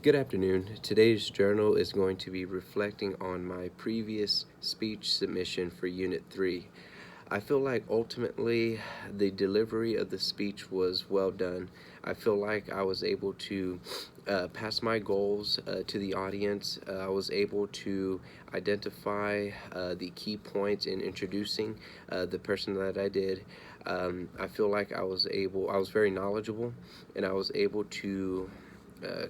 Good afternoon. Today's journal is going to be reflecting on my previous speech submission for Unit 3. I feel like ultimately the delivery of the speech was well done. I feel like I was able to pass my goals to the audience. I was able to identify the key points in introducing the person that I did. I feel like I was very knowledgeable, and I was able to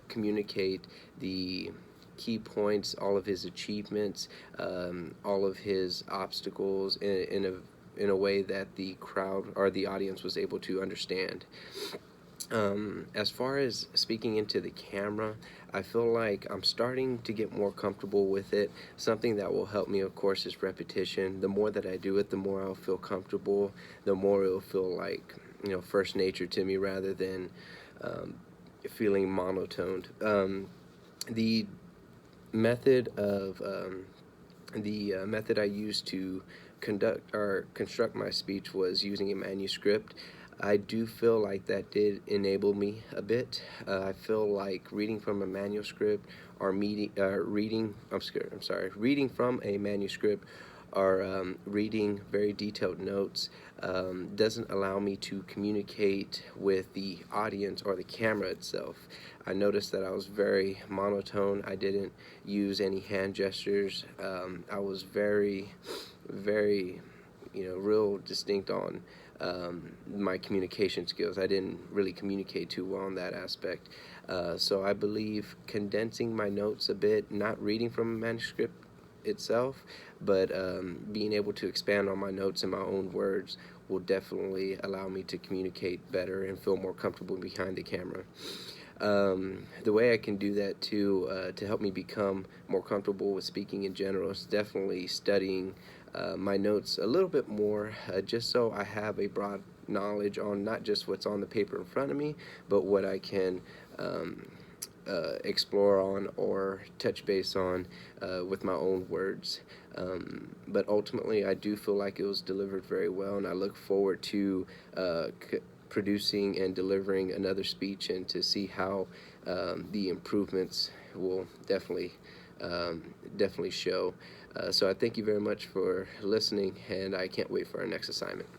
communicate the key points, all of his achievements, all of his obstacles in a way that the crowd or the audience was able to understand. As far as speaking into the camera, I feel like I'm starting to get more comfortable with it. Something that will help me, of course, is repetition. The more that I do it, the more I'll feel comfortable, the more it'll feel like, first nature to me rather than um, feeling monotoned. The method of the method I used to conduct or construct my speech was using a manuscript. I do feel like that did enable me a bit. I feel like reading from a manuscript or reading from a manuscript or reading very detailed notes doesn't allow me to communicate with the audience or the camera itself. I noticed that I was very monotone. I didn't use any hand gestures. I was very, very, real distinct on my communication skills. I didn't really communicate too well in that aspect. So I believe condensing my notes a bit, not reading from a manuscript itself, but being able to expand on my notes in my own words will definitely allow me to communicate better and feel more comfortable behind the camera. The way I can do that too, to help me become more comfortable with speaking in general, is definitely studying my notes a little bit more, just so I have a broad knowledge on not just what's on the paper in front of me, but what I can explore on or touch base on with my own words. But ultimately, I do feel like it was delivered very well, and I look forward to producing and delivering another speech and to see how the improvements will definitely show. So I thank you very much for listening, and I can't wait for our next assignment.